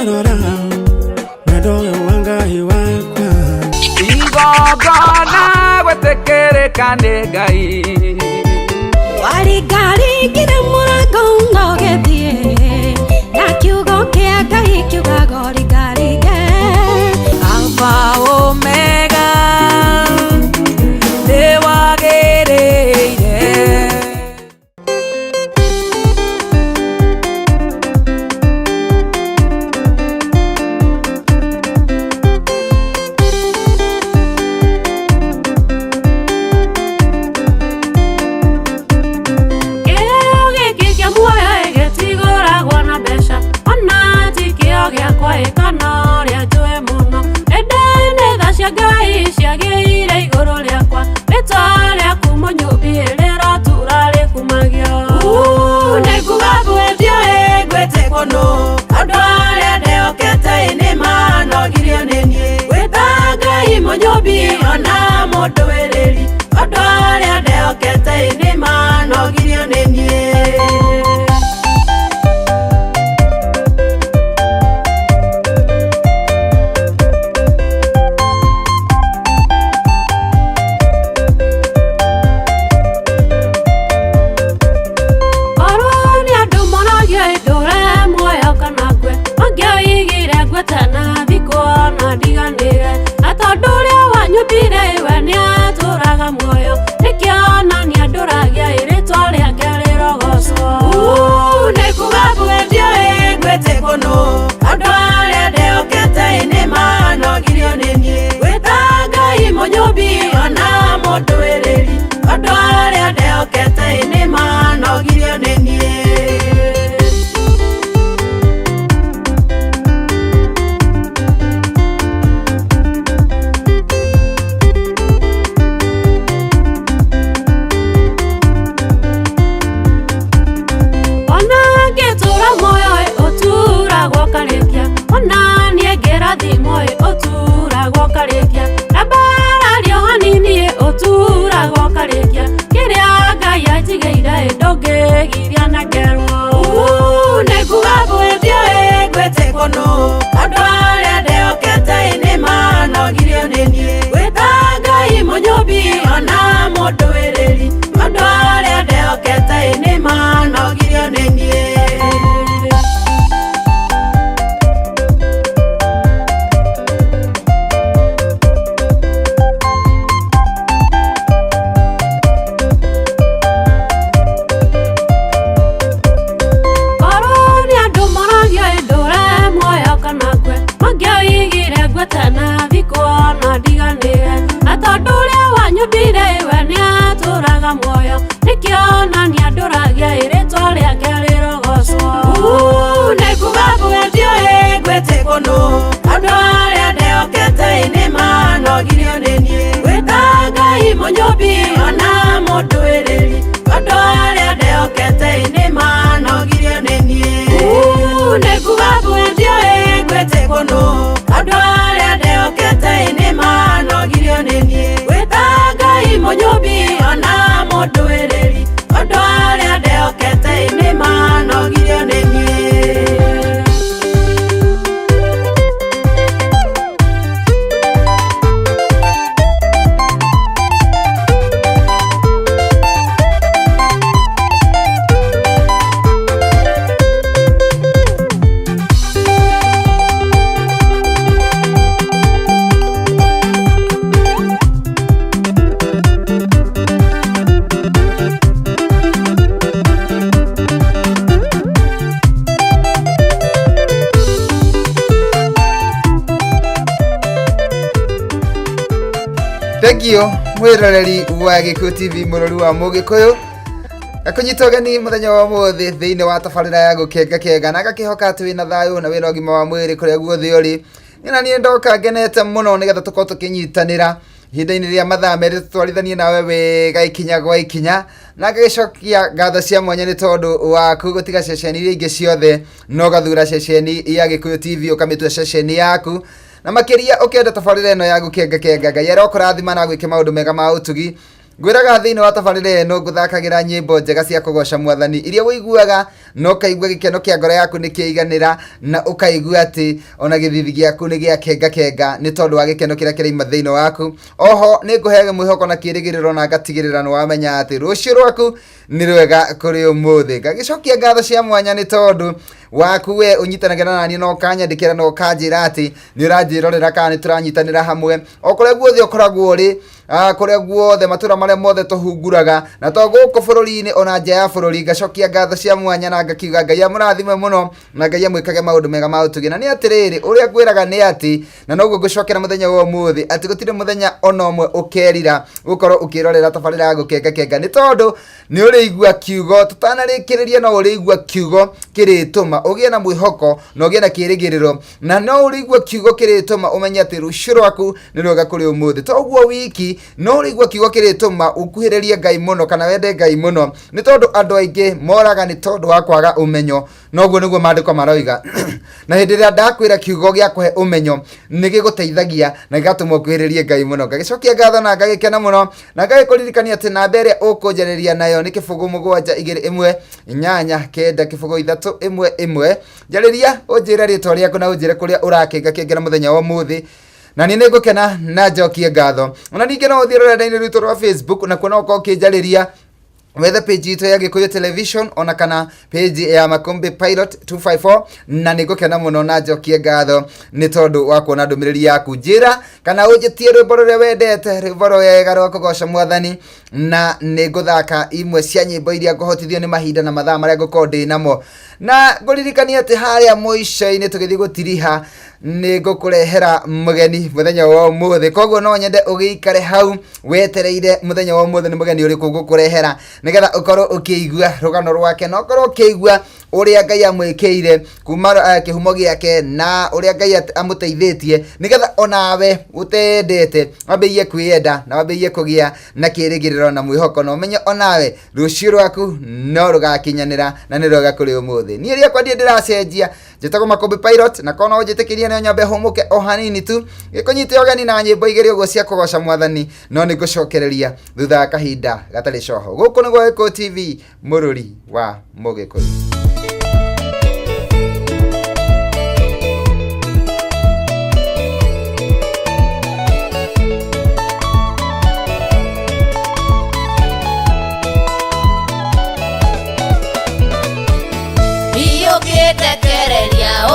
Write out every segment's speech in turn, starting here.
ngarora Nadoyo wangai wakwa Igogona gwetekereka nĩ Ngai Warigari kire mũrango ngogethie Na kiugo kĩa Ngai kiugaga rigarige Alpha Omega nĩ wagĩrĩire Thengio mwiroreri wa Gikuyu TV murori wa Mugikuyu akunyitogani muthenya wa muthi thiini wa tabarira ya gukenga na gakihoka ati wina thayu na wina ogima wa mwiri kuria guothe uri ina nie ndoka ngenete muno nigetha tukorwo tukinyitanira ihinda-ini ria mathaa meri tutwarithanie nawe wega ikinya gwa ikinya na ngagicokia ngatho cia mwanya ni tondu waku gutiga ceceni iria ingi ciothe no gathura ceceni ya Gikuyu TV ukamitua ceceni yaku na makiria ukienda tabarira ino ya gukenga Ngai arokurathima na gwike maundu mega ma utugi Gwiraga thini wa tabarire no guthakagira nyimbo njega cia kugoca Mwathani iria wiguaga no kaigua gikeno kia ngoro yaku ni kiiganira na ukaigua ati ona githithi giaku ni gia kenga ni tondu wa gikeno kiria kiri mathino waku. Oho ni nguhege mwihoko na kirigiriro na ngatigirira no wamenya ati rucio rwaku ni rwega kuri umuthi. Ngagicokia ngatho cia mwanya ni tondu waku we unyitanagira nani no kanyandikira no kanjira ati ni uranjirorera kana ni turanyitanira hamwe okore guothe okoragwo ri kuria guothe matura maria mothe tuhunguraga na to guko bururi-ini ona nja ya bururi. Ngacokia ngatho cia mwanya na ngakiuga Ngai amurathime muno na Ngai amwikage maundu mega ma utugina. Ni atiriri uria ngwiraga ni ati na noguo ngucokera muthenya wa umuthi ati gutire muthenya ona umwe ukerira gukorwo ukirorera tabarira ya gukenga ni tondu ni urigua kiugo tutanarikiriria no urigua kiugo kirituma ugie na mwihoko no ugie na kirigiriro na no urigua kiugo kirituma umenye ati rucio rwaku ni rwega kuri umuthi. Toguo wiki no urigua kiugo kirituma ukuhiririe Ngai muno kana wende Ngai muno ni tondu andu aingi moraga ni tondu wa kwaga umenyo. Noguo niguo maandiko maroiga na hindi ria ndakwira kiugo gia kuhe umenyo ni giguteithagia na gigatuma ukuhiririe Ngai muno. Ngagicokia ngatho na ngagikena muno na ngagikuririkania ati namba iria ukunjariria nayo ni kibugu 72189 kibugu 311 njariria unjire ritwa riaku na unjire kuria urakenga muthenya wa umuthi na ni ngukena na njokie ngatho. Ona ningi no uthie rurenda-ini rwitu rwa Facebook na kuona uko ukinjariria whether page ito ya Gikuyu Television ona kana page ya Makombe Pilot 254 na nigukena muno na njokie ngatho ni tondu wa kuona ndumiriri yaku. Njira kana unjitie rwimbo ruria wendete rwimbo rwega rwa kugoca Mwathani na niguthaka imwe cia nyimbo iria nguhotithio ni mahinda na mathaa maria ngukorwo ndi namo na nguririkania ati haria muico-ini tugithi gutiriha ni ngukurehera mugeni muthenya wa umuthi. Koguo no nyende ugiikare hau wetereire muthenya wa umuthi ni mugeni uriku ngukurehera nigetha ukorwo ukiigua rugano rwake no ukorwo ukiigua uria Ngai amwikire kuma kihumo giake na uria Ngai amuteithitie nigetha onawe utendete wambirie kwiyenda na wambirie kugia na kirigiriro na mwihoko no umenye onawe rucio rwaku no rugakinyanira na ni rwega kuri umuthi. Ni ria kwa ndie ndiracenjia njitagwo Makombe Pilot na kono ujitikiria ni nyambe humuke o hanini tu gikunyite ogani na nyimbo igiri uguo cia kugoca Mwathani no ni ngucokereria thutha wa kahinda gatari coho. Guku ni gwa Gikuyu TV mururi wa Mugikuyu.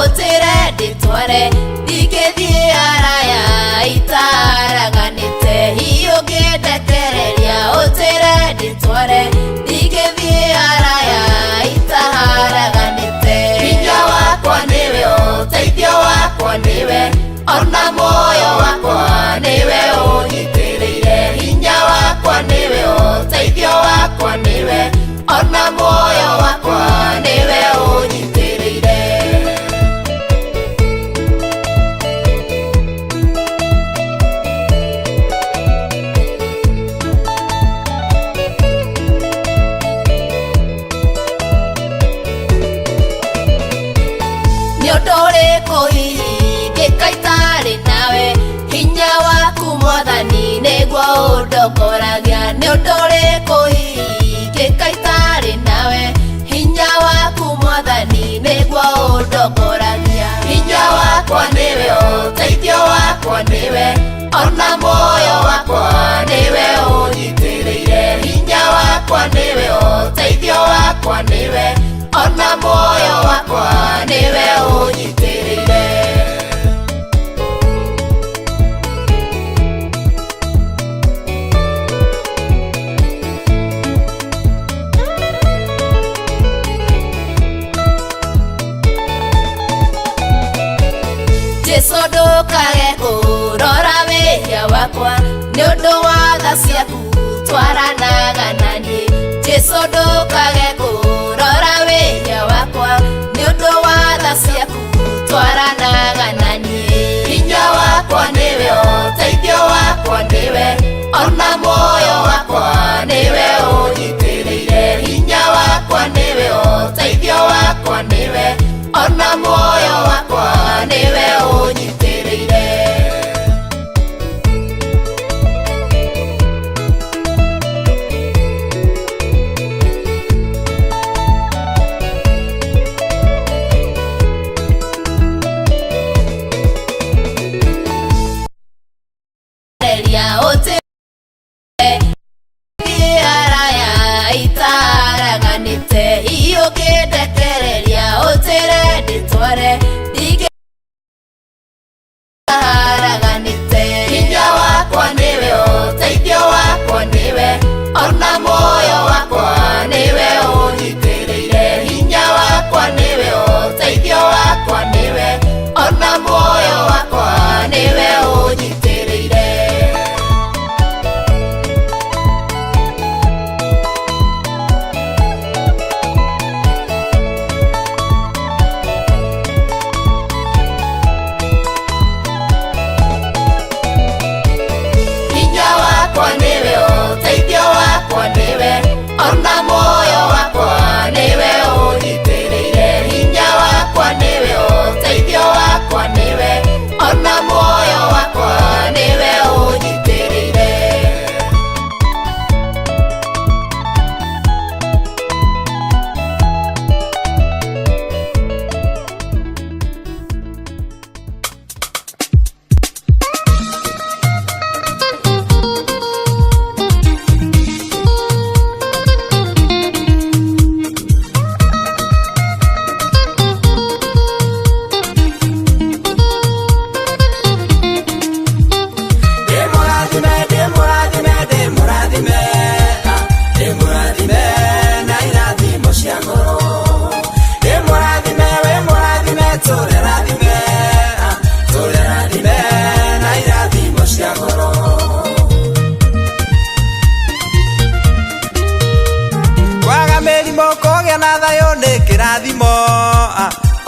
Otire ditware digethie araya itaraganite hiyo getekereria otire ditware digethie araya itaraganite hinya wakwa niwe uteithio wakwa niwe ona moyo wakwa niwe unyitirire hinya wakwa niwe uteithio wakwa niwe ona moyo wakwa niwe unyitirire. Mwathani niguo undogoragia ni undu uriku ingika itari nawe hinya waku Mwathani niguo undogoragia hinya wakwa niwe uteithio wakwa niwe ona moyo wakwa niwe unyitirire hinya wakwa niwe uteithio wakwa niwe ona moyo wakwa niwe unyitirire. Jesu ndukage kurora wihia wakwa ni undu wa tha ciaku twaranaga nanie. Jesu ndukage kurora wihia wakwa ni undu wa tha ciaku twaranaga nanie. Hinya wakwa niwe uteithio wakwa niwe ona moyo wakwa niwe unyitirire hinya wakwa niwe uteithio wakwa niwe ona moyo wakwa niwe unyitirire.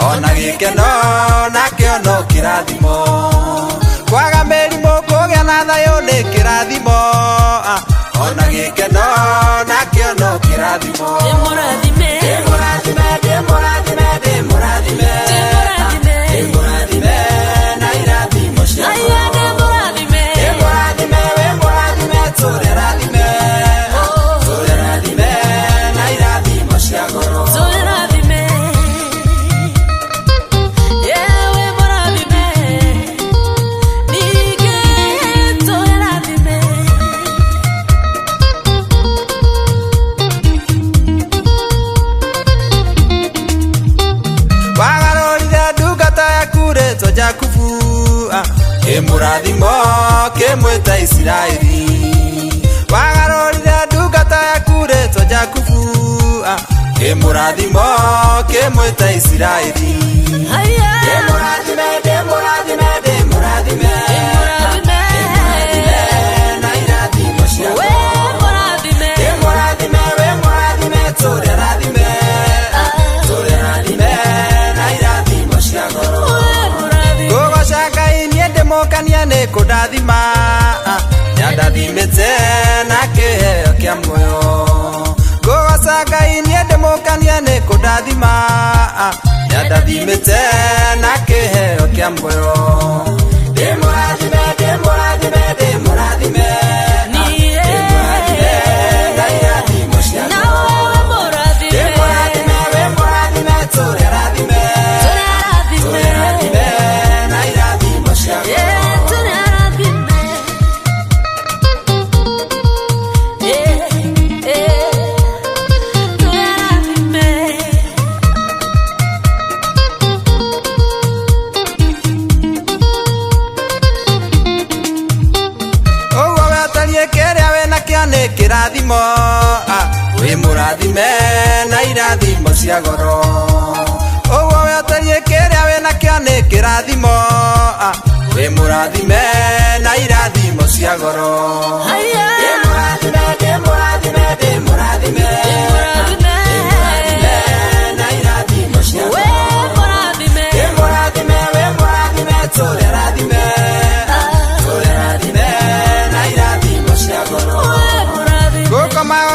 ona gikeno nakio no kirathimo kwaga mĩrimũ kũgĩa na thayũ nĩ kĩrathimo ona gikeno nakio no kirathimo Ndĩmũrathime na irathimo ciaku Murathimo kemweta Israeli wagarorire ndungata yaku retwo Jakubu murathimo kemweta Israeli na irathimo ciaku kania ne kudathima nyadathimete na kiheo kia moyo gogoca inie ndimukania ne kudathima nyadathimete na kiheo kia moyo ndimurathime na irathimo ciaku kirathimo we murathime na irathimo cia goro owo wetarie kiria we na kia ni kirathimo we murathime na irathimo cia goro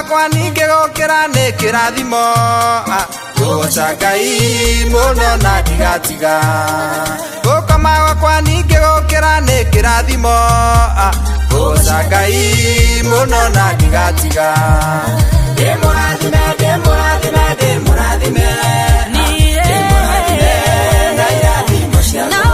kwa ninge gokera ne kirathimo goca Ngai muno na ndigatiga gokama kwa ninge gokera ne kirathimo goca Ngai muno na ndigatiga ndimurathime na irathimo ciaku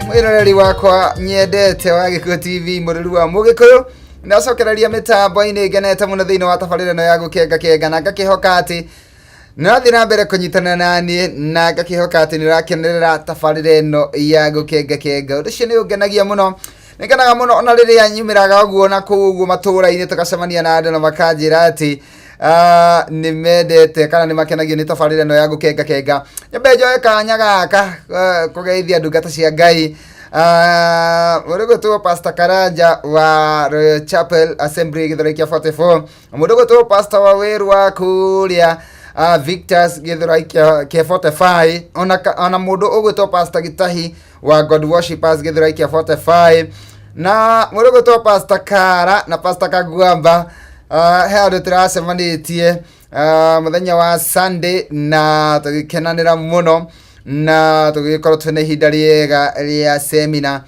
mwiroreri wakwa nyendete wa Gikuyu TV mururu wa Mugikuyu nacokereria mitambo-ini ngenete muno thiini wa tabarĩra ĩno ya gũkenga na ngakihoka ati nĩrathiĩ na mbere kũnyitana nani na ngakihoka ati nĩrakenerera tabarĩra ĩno ya gũkenga ũndũ ũcio nĩ ũngenagia muno nĩngenaga muno ona rĩrĩa nyumĩraga ũguo na kũu ũguo matũũra-inĩ tũgacemania na andũ na makanjĩra ati nimendete kana nimakenagio ni tabarĩra ĩno ya gũkenga nyambe njoe kanya gaka kũgeithia ndungata cia Ngai mũndũ Pastor Karanja wa Royal Chapel Assembly Gĩthũrai kĩa 44 mũndũ Pastor wa wĩru wa kũrĩa Victors Gĩthũrai kĩa 45 ona mũndũ ũgwĩtwo Pastor Gitahi wa God Worshipers Githurai kia 45 na murugo to Pastor Kara na Pastor Kagwamba he andu turacemanitie muthenya wa Sunday na tugikenanira muno na tugikorwo twina ihinda riega ria seminar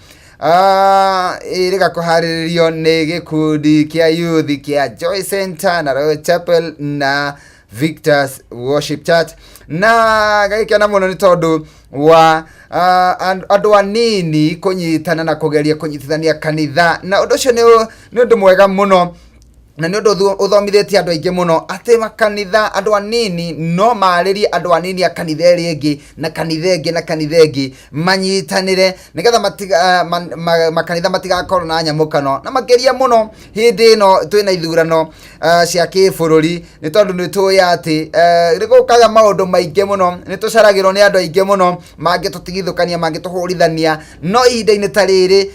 iriga kuhariririo ni gikundi kia youth kia Joy Center na Royal Chapel na Victor's Worship Church na gagikena muno ni tondu wa andu anini kunyitana na kugeria kunyitithania kanitha na undu ucio ni undu mwega muno na ni undu uthomithetie andu aingi muno ati makanitha andu anini no marĩrie andu anini a kanitha ĩngĩ na kanitha ĩngĩ na kanitha ĩngĩ manyitanire nigetha makanitha matigakorwo na nyamũkano na makeria muno hindi ĩno twina ithurano cia kĩbũrũri ni tondu ni tũĩ ati rĩgũkaga maũndũ maingĩ muno ni tũcaragĩrwo nĩ andu aingĩ muno mangĩtũtigithũkania mangĩtũhũrithania no ihinda-inĩ ta rĩrĩ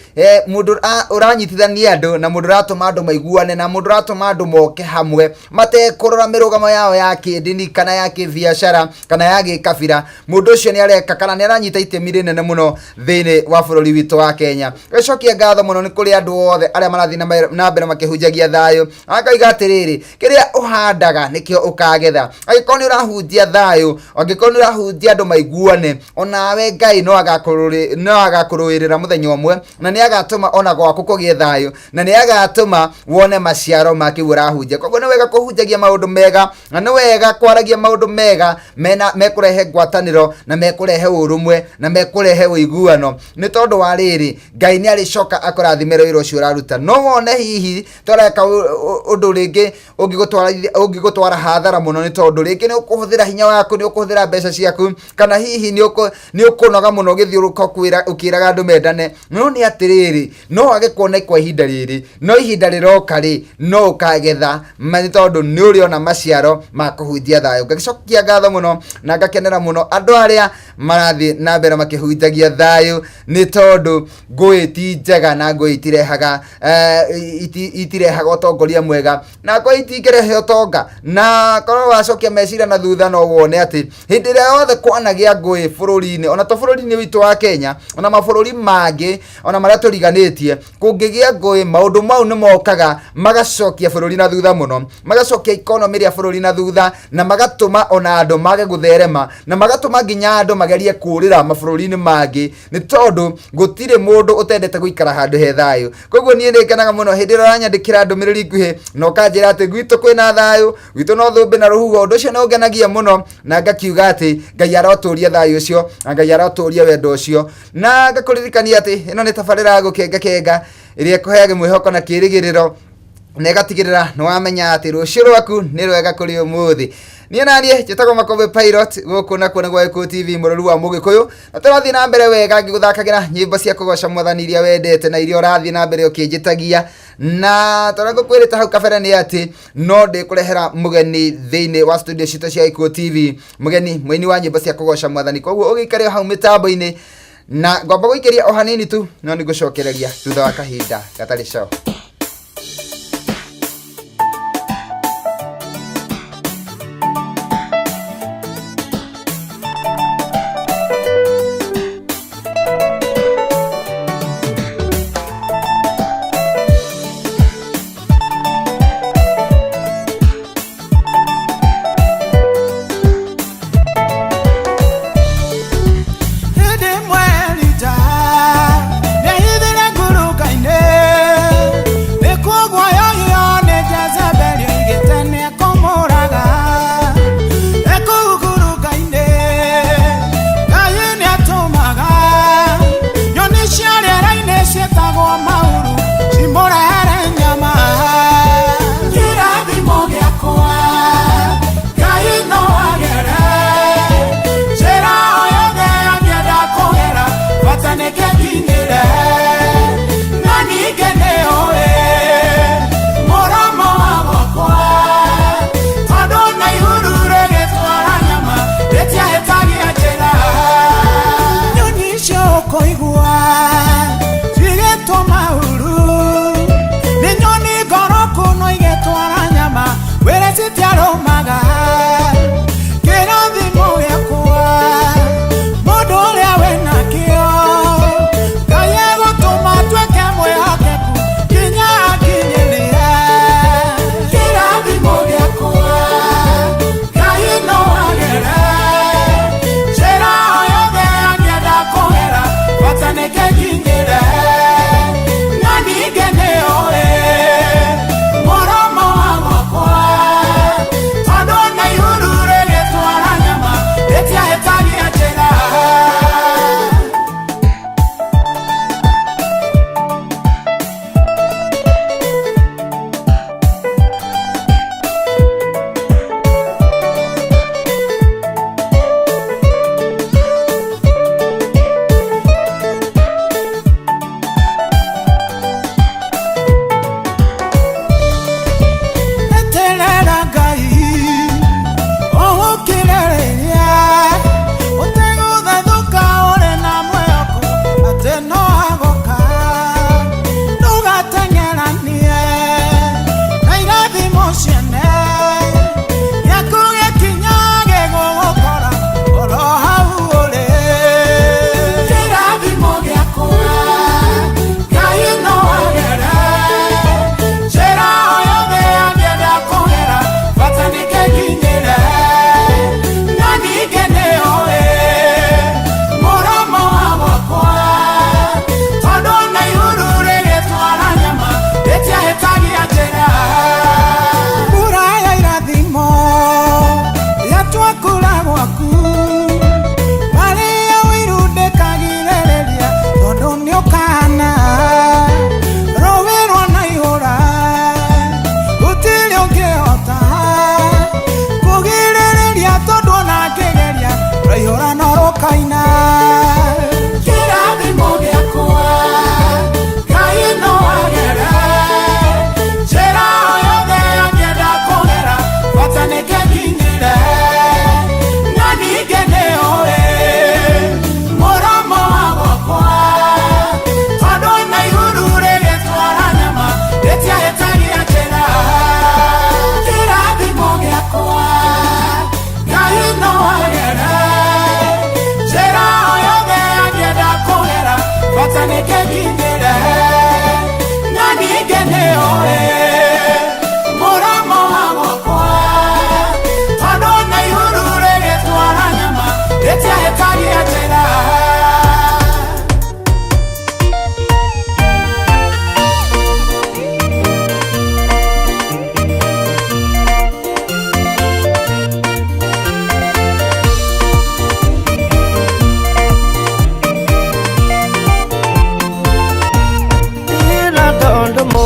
mũndũ ũranyitithania andu na mũndũ ũratũma andu maiguane na mũndũ ũratũma andu moke hamwe matekurora mirugamo yao ya kĩndini kana ya kĩbiacara kana ya gĩkabira mũndũ ũcio nĩ areka kana nĩ aranyita itemi rĩnene muno thĩinĩ wa bũrũri witũ wa Kenya. Gĩcokia ngatho muno nĩ kũrĩ andũ othe arĩa marathi na mbere makĩhunjagia thayũ akaiga atĩrĩrĩ kĩrĩa ũhandaga nĩkĩo ũkagetha. Angĩkorwo nĩ ũrahunjia thayũ angĩkorwo nĩ ũrahunjia andũ maiguane onawe Ngai no agakũrũĩrĩra mũthenya ũmwe na nĩ agatũma ona gwaku kũgĩe thayũ na nĩ agatũma wone maciaro makiu ũrahunjia. Koguo nĩ wega kũhunjagia maũndũ mega na nĩ wega kwaragia maũndũ mega mekũrehe ngwatanĩro na mekũrehe ũrũmwe na mekũrehe ũiguano nĩ tondũ wa rĩrĩ Ngai nĩ arĩcoka akũrathimĩre wĩra ũcio ũraruta. No wone hihi tũreka ũndũ rĩngĩ ũngĩgũtwara hathara mũno nĩ tondũ rĩngĩ nĩ ũkũhũthĩra hinya waku nĩ ũkũhũthĩra mbeca ciaku kana hihi nĩ ũkũnoga mũno ũgĩthiũrũka ũkĩraga andũ mendane no nĩ atĩrĩrĩ no wage kuona kwa ihinda rĩrĩ no ihinda rĩroka rĩ no ukagetha nĩ tondũ nĩ ũrĩ ona maciaro ma kũhunjia thayũ. Ngagĩcokia ngatho muno na ngakenera muno andũ arĩa marathi na mbere makĩhunjagia thayũ nĩ tondũ ngũĩ ti njega na ngũĩ itirehaga ũtongoria mwega na ngũĩ itingĩrehe ũtonga na korwo wacokia meciria na thutha no wone atĩ hĩndĩ ĩrĩa yothe kwanagĩa ngũĩ bũrũri-inĩ ona to bũrũri-inĩ witũ wa Kenya ona mabũrũri mangĩ ona marĩa tũriganĩtie kũngĩgĩa ngũĩ maũndũ mau nĩ mokaga magacokia bũrũri na thutha muno magacokia economy ya bũrũri na thutha na magatũma ona andũ mage gũtherema na magatũma nginya andũ magerie kũrĩra mabũrũri-inĩ mangĩ nĩ tondũ gũtirĩ mũndũ ũtendete gũikara handũ he thayũ. Koguo niĩ nĩngenaga mũno hĩndĩ ĩrĩa ũranyandĩkĩra ndũmĩrĩri nguhĩ na ũkanjĩra atĩ gwitũ kwĩna thayũ gwitũ no thũmbĩ na rũhuho ũndũ ũcio nĩ ũngenagia mũno na ngakiuga atĩ Ngai arotũria thayũ ũcio na Ngai arotũria wendo ũcio na ngakũririkania atĩ ĩno nĩ tabarĩra ya gũkenga ĩrĩa ĩkũheaga mwĩhoko na kĩĩrĩgĩrĩro na ĩgatigĩrĩra nĩ wamenya atĩ rũciũ rwaku nĩ rwega kũrĩ ũmũthĩ. Niĩ naniĩ njĩtagwo Makombe Pilot gũkũ nakuo nĩ gwa Gĩkũyũ TV mũrũri wa Mũgĩkũyũ na tũrathiĩ na mbere wega ngĩgũthakagĩra nyĩmbo cia kũgoca Mwathani iria wendete na iria ũrathiĩ na mbere ũkĩnjĩtagia na tũragũkwĩrĩte hau kabere nĩ atĩ no ndĩkũrehera mũgeni thĩinĩ wa studio citũ cia Gĩkũyũ TV mũgeni mũini wa nyĩmbo cia kũgoca Mwathani. Koguo ũgĩikare hau mĩtambo-inĩ na ngwamba gũikĩria o hanini tu no nĩ ngũcokereria thutha wa kahinda gatarĩ show. Koigua, sigue tomando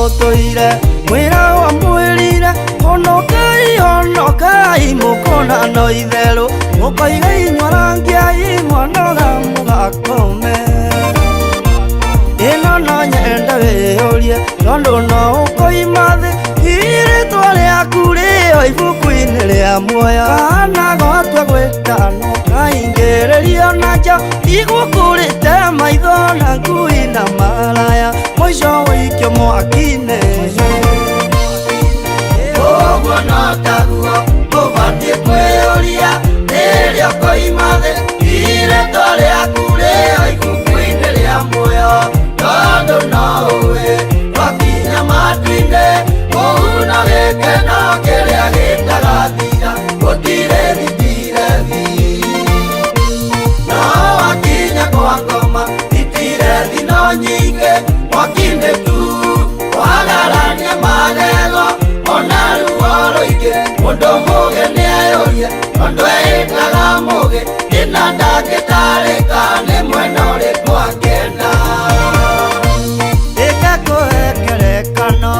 utoire mwira wa mwirire honokai mukona no ithero mukaiga inywarangia imwanoga mugakome ino no nyenda wiyurie tondu no ukoimathi iritwa riaku rio ibuku-ini ria muoyo kana gotwa gwitano kaingiririo na nja igukurite maitho na ngui na maraya mwico wikio mwaki-ini uguo no taguo ubatie kwiyuria ririo koimathi iritwa riaku rio ibuku-ini ria muoyo tondu no uwi wakinya matu-ini una gikeno kiria gitagathira gutire thitirethi no wakinya kwa ngoma thitirethi no nyingi mwaki-ini tu wagarania magego ona ruo ruingi mundu mugi nieyurie tondu eitaga mugi ina ndagitarika ni mwena uriku angenda ikakuhekerekano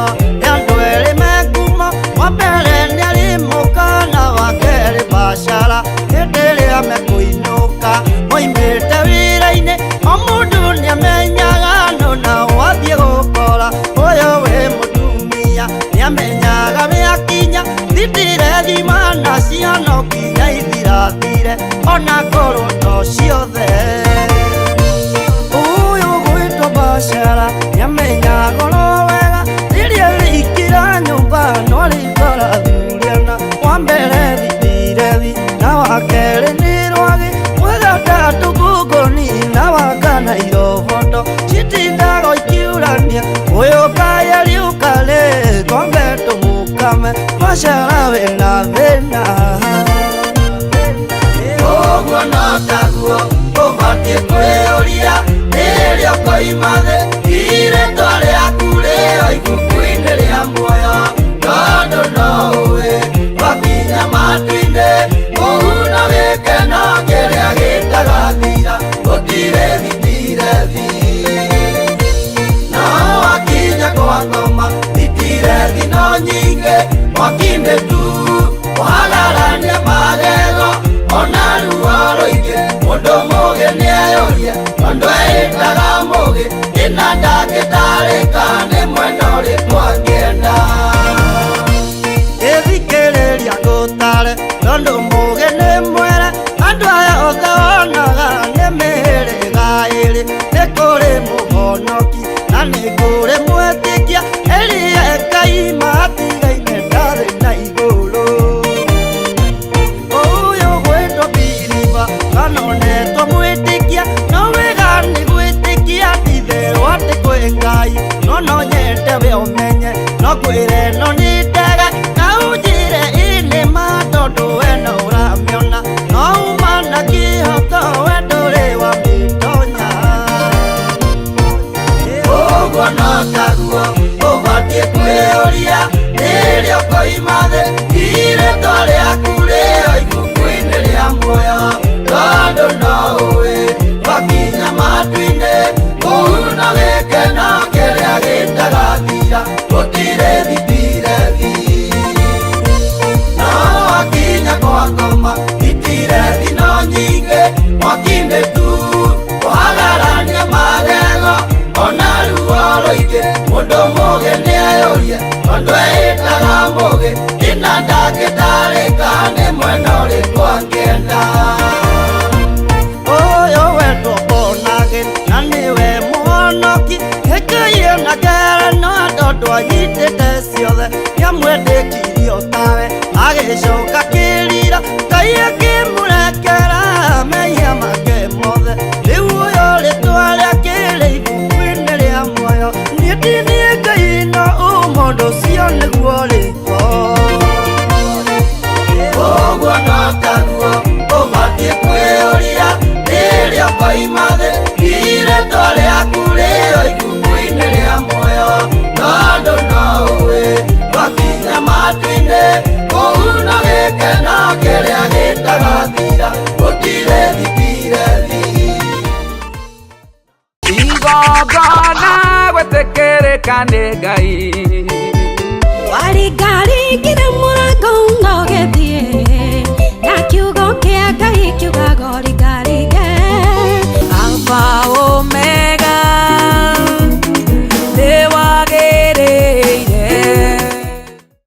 yandu eri mekumo wambere niarimuka na wakeri bashara hindi iria mekuinuka moimite wira-ini o mundu niamenyaga nuna wathie gukora uyu wi mutumia niamenyaga wiakinya thitirethi mana ciano kinya ithirathire ona korwo no ciothe uyu gwitwo bashara niamenyaga ro wega riria riikira nyumba no ritorathuriana wambere thitirethi na wakeri ni rwagi mwethondatu ngunguni na wakana iroboto citindago ikiurania uyu kaya riukari ngombe tumukame bashara wina thina uguo no taguo ubatie kwiyuria ririo koimathi iritwa riaku rio ibuku-ini ria muoyo tondu no uwi wakinya matu-ini una gikeno kiria gitagathira gutire thitirethi no wakinya kwa ngoma thitirethi no nyingi mwaki-ini tu wagarania magego ona ruo ruingi mundu mugi nieyurie tondu eitaga mugi ina ndagitarika ni mwena uriku angienda ithikiriria ngutare tondu mugi ni mwere andu aya othe wonaga ni mihiriga iri ni kuri muhonoki na ni kuri mwitikia eria Ngai matigaine ndari na iguru uyu gwitwo biliva kanonetwo mwitikia no wega ni gwitikia itherwo ati kwi Ngai no nyende we umenye no kwire no ni ndega na unjire ini matondu we no uramiona no umana kihoto we nduri wa mitonya uguo no taguo ubatie kwiyuria ririo koimathi iritwa riaku rio ibuku-ini ria muoyo tondu no uwi wakinya matu-ini una gikeno kiria gitagathira gutire thitirethi no wakinya kwa ngoma thitirethi no nyingi mwaki-ini tu wagarania magego ona ruo ruingi mundu mugi nieyurie tondu eitaga mugi ina ndagitarika ni mwena uriku angienda uyu wetwo bonage na niwe muhonoki hikaie na ngerano tondu anyitite ciothe niamwendikirio tawe agicoka kirira Ngai akimurekera mehia make mothe riu uyu ritwa riake ri ibuku-ini ria muoyo nie ndinie Ngai no umundu ucio niguo riko uguo no taguo ubatie kwiyuria ririo koimathi iritwa riaku rio ibuku-ini ria muoyo tondu no uwi wakinya matu-ini una gikeno kiria gitagathira gutire thitirethi igongona gwetekere kanegai Wari gari gira murango